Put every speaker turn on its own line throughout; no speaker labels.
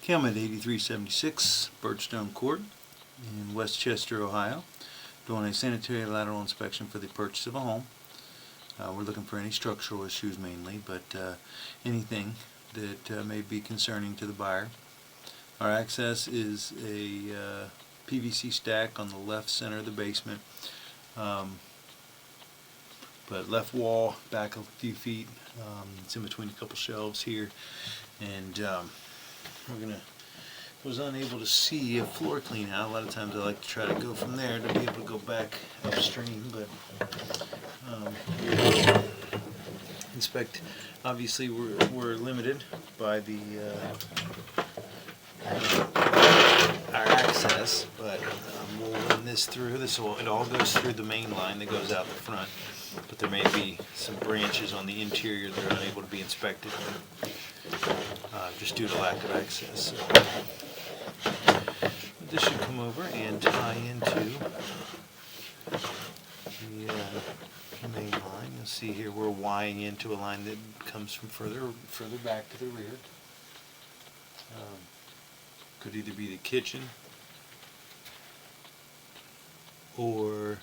Okay, I'm at 8376 Birchstone Court in Westchester, Ohio, doing a sanitary lateral inspection for the purchase of a home. We're looking for any structural issues mainly, but anything that may be concerning to the buyer. Our access is a PVC stack on the left center of the basement, but left wall back a few feet. It's in between a couple shelves here, and was unable to see a floor clean out. A lot of times I like to try to go from there to be able to go back upstream, but inspect. Obviously, we're limited by the our access, but we'll run this through. It all goes through the main line that goes out the front, but there may be some branches on the interior that are unable to be inspected just due to lack of access. So this should come over and tie into the main line. You'll see here we're wiring into a line that comes from further back to the rear. Could either be the kitchen or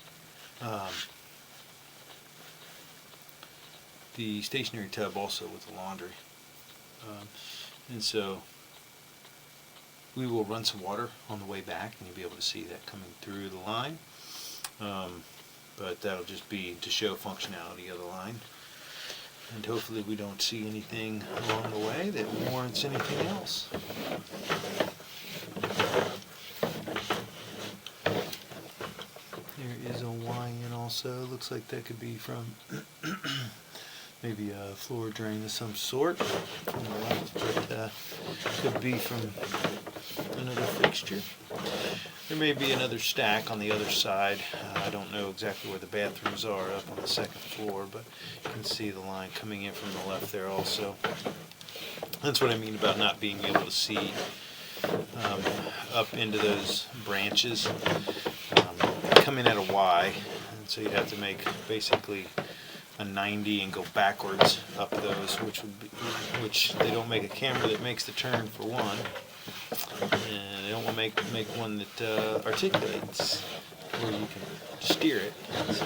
the stationary tub, also with the laundry. And so we will run some water on the way back, and you'll be able to see that coming through the line. But that'll just be to show functionality of the line. And hopefully we don't see anything along the way that warrants anything else. There is a Y-in also. Looks like that could be from maybe a floor drain of some sort on the left, but could be from another fixture. There may be another stack on the other side. I don't know exactly where the bathrooms are up on the second floor, but you can see the line coming in from the left there also. That's what I mean about not being able to see up into those branches. Come in at a Y, and so you'd have to make basically a 90 and go backwards up those, which they don't make a camera that makes the turn for one, and they don't want to make one that articulates where you can steer it. So,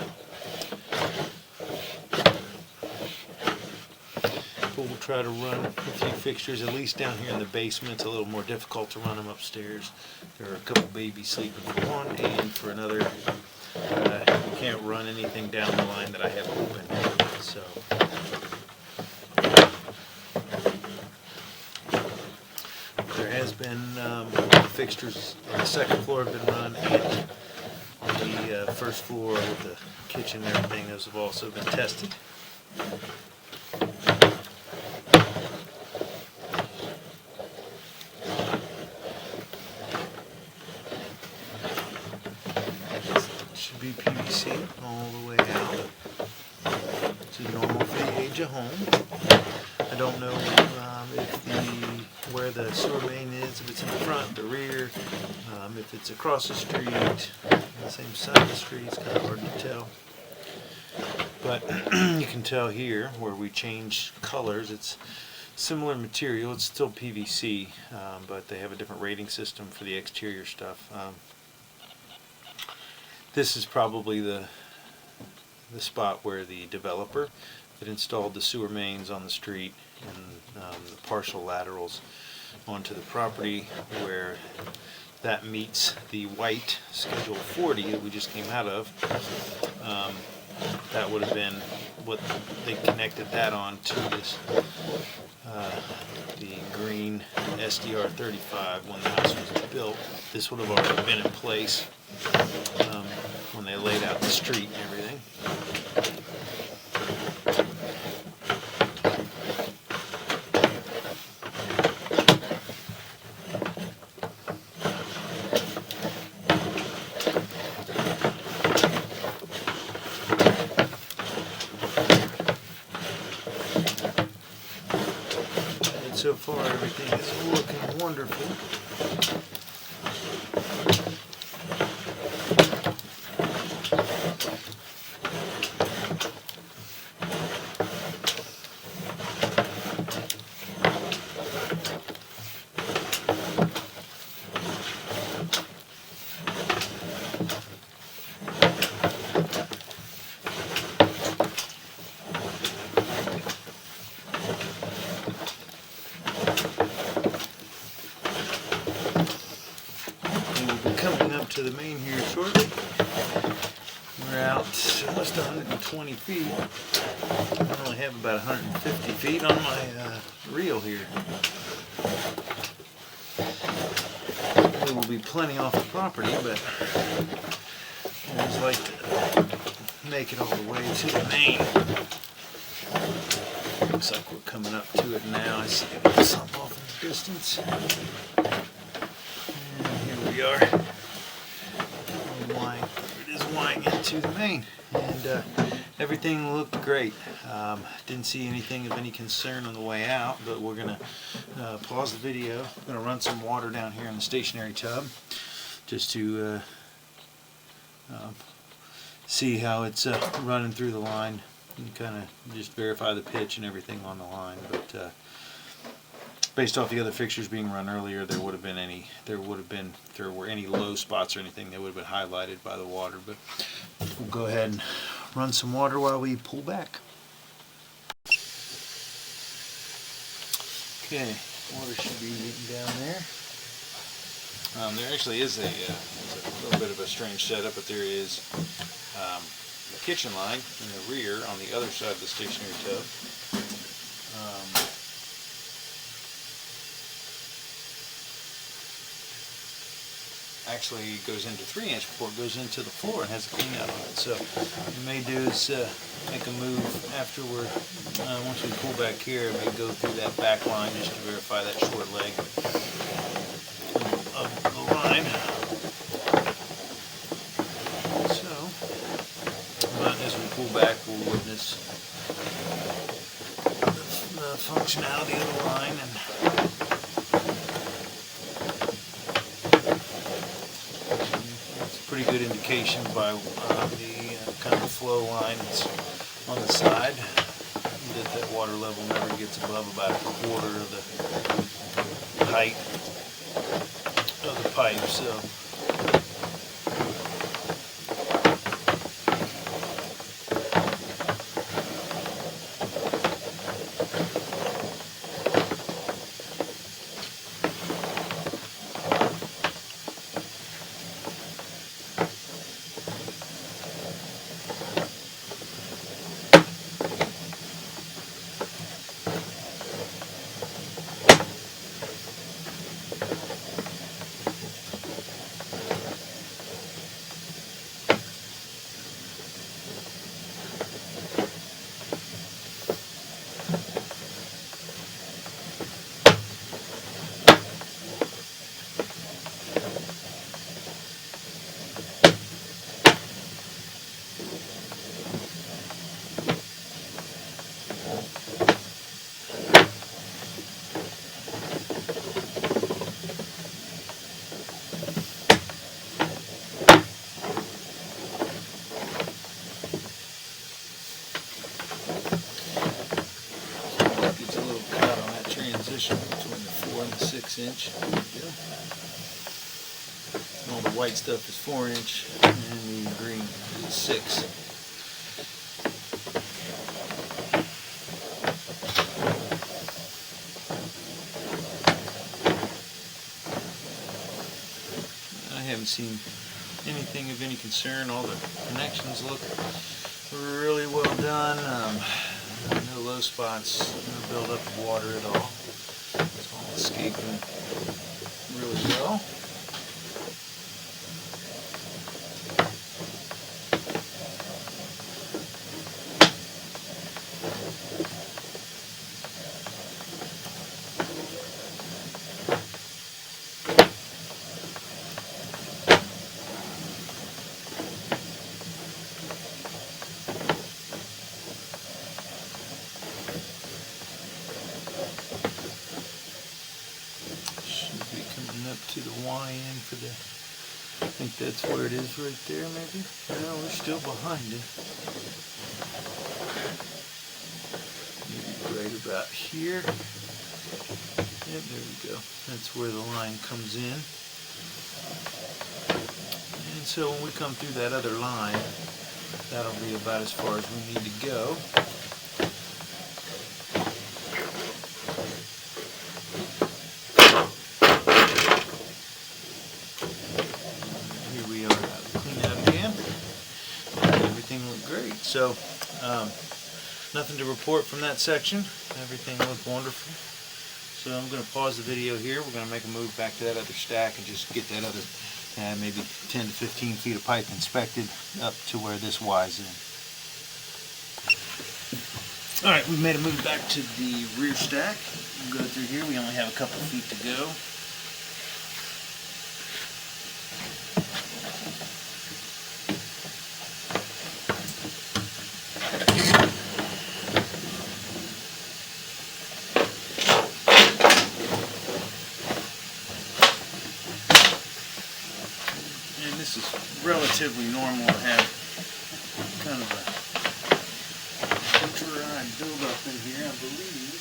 but we'll try to run a few fixtures, at least down here in the basement. It's a little more difficult to run them upstairs. There are a couple babies sleeping for one, and for another, you can't run anything down the line that I have open. So there has been fixtures on the second floor have been run, and on the first floor with the kitchen and everything, those have also been tested. Be PVC all the way out. This is normal for the age of home. I don't know where the sewer main is, if it's in the front, the rear, if it's across the street, on the same side of the street. It's kind of hard to tell. But you can tell here where we change colors. It's similar material. It's still PVC, but they have a different rating system for the exterior stuff. This is probably the spot where the developer that installed the sewer mains on the street and the partial laterals onto the property, where that meets the white Schedule 40 that we just came out of. That would have been what they connected that on to this the green SDR 35 when the house was built. This would have already been in place when they laid out the street and everything. And so far everything is looking wonderful. to the main here shortly. We're out almost 120 feet. I only have about 150 feet on my reel here. There will be plenty off the property, but I always like to make it all the way to the main. Looks like we're coming up to it now. I see something off in the distance. And here we are. It is winding into the main, and everything looked great. Didn't see anything of any concern on the way out, but we're gonna pause the video. I'm gonna run some water down here in the stationary tub just to see how it's running through the line and kind of just verify the pitch and everything on the line. But based off the other fixtures being run earlier, there would have been if there were any low spots or anything, they would have been highlighted by the water. But we'll go ahead and run some water while we pull back. Okay, water should be down there. There actually is a little bit of a strange setup, but there is the kitchen line in the rear on the other side of the stationary tub. Actually goes into 3-inch before it goes into the floor and has a clean out on it. So what we may do is make a move after once we pull back here, we may go through that back line just to verify that short leg of the line. So, but as we pull back, we'll witness the functionality of the line, and pretty good indication by the kind of flow line that's on the side that water level never gets above about 1/4 of the height of the pipe. So between the 4 and the 6-inch. All the white stuff is 4-inch and the green is 6. I haven't seen anything of any concern. All the connections look really well done. No low spots, no buildup of water at all. It's all escaping really well. Up to the YN for the, I think that's where it is right there maybe. No, we're still behind it. Maybe right about here. Yep, there we go. That's where the line comes in. And so when we come through that other line, that'll be about as far as we need to go. So nothing to report from that section. Everything looked wonderful. So I'm going to pause the video here. We're going to make a move back to that other stack and just get that other maybe 10 to 15 feet of pipe inspected up to where this Y's in. Alright, we've made a move back to the rear stack. We'll go through here. We only have a couple of feet to go. And this is relatively normal to have kind of a dry buildup in here, I believe.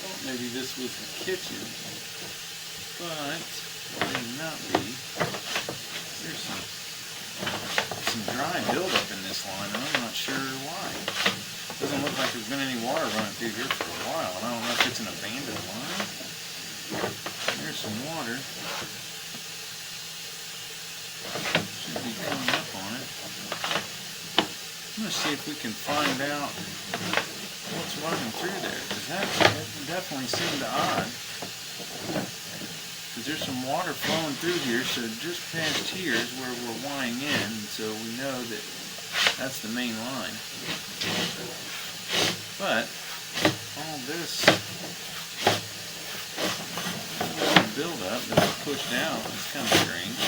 Well, maybe this was the kitchen, but it may not be. There's some dry buildup in this line, and I'm not sure why. Doesn't look like there's been any water running through here for a while, and I don't know if it's an abandoned line. There's some water. Should be coming up on it. I'm going to see if we can find out what's running through there, because that definitely seemed odd. Because there's some water flowing through here, so just past here is where we're wiring in, so we know that that's the main line. But all this buildup that was pushed out is kind of strange.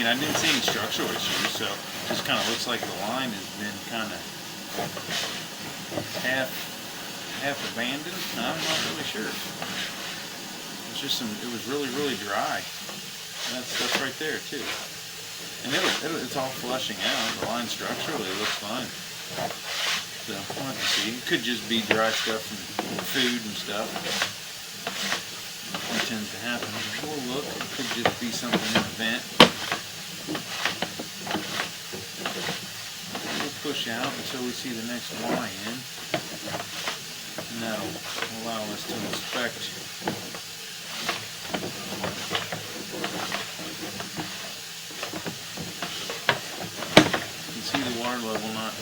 I didn't see any structural issues, so it just kind of looks like the line has been kind of half abandoned. I'm not really sure. It's just it was really dry. That's right there too, and it's all flushing out. The line structurally looks fine. So we'll have to see. It could just be dry stuff from food and stuff. That tends to happen. We'll look. It could just be something in the vent. We'll push out until we see the next Y in, and that'll allow us to inspect. You can see the water level not.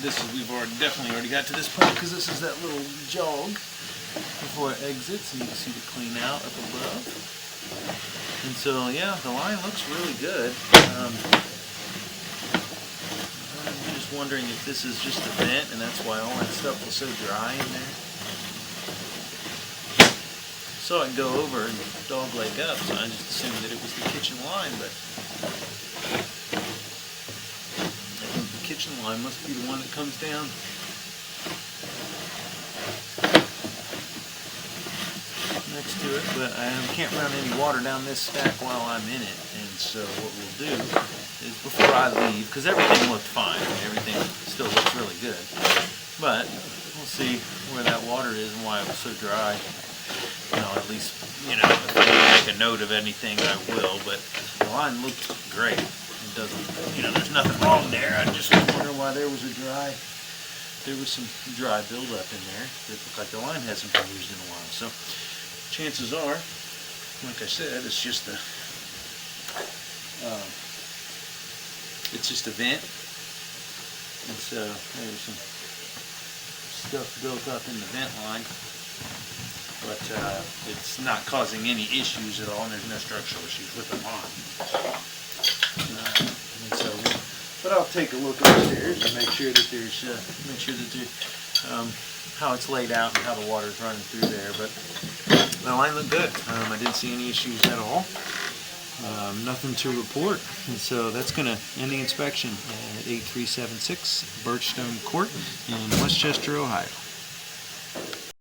We've definitely already got to this point because this is that little jog before it exits, and you can see the clean out up above. And so, yeah, the line looks really good. I'm just wondering if this is just a vent, and that's why all that stuff was so dry in there. Saw it go over and dog leg up, so I just assumed that it was the kitchen line, but I think the kitchen line must be the one that comes down. Next to it, but I can't run any water down this stack while I'm in it, and so what we'll do is before I leave, because everything looked fine, I mean, everything still looks really good, but we'll see where that water is and why it was so dry. At least, if I make a note of anything, I will, but the line looked great. It doesn't, there's nothing wrong there. I just was wondering why there was some dry buildup in there. It looked like the line hasn't been used in a while, so chances are, like I said, it's just a vent, and so there's some stuff built up in the vent line, but it's not causing any issues at all, and there's no structural issues with the line. And so, but I'll take a look upstairs and make sure that how it's laid out and how the water's running through there. But the line looked good. I didn't see any issues at all. Nothing to report. And so that's going to end the inspection at 8376 Birchstone Court in Westchester, Ohio.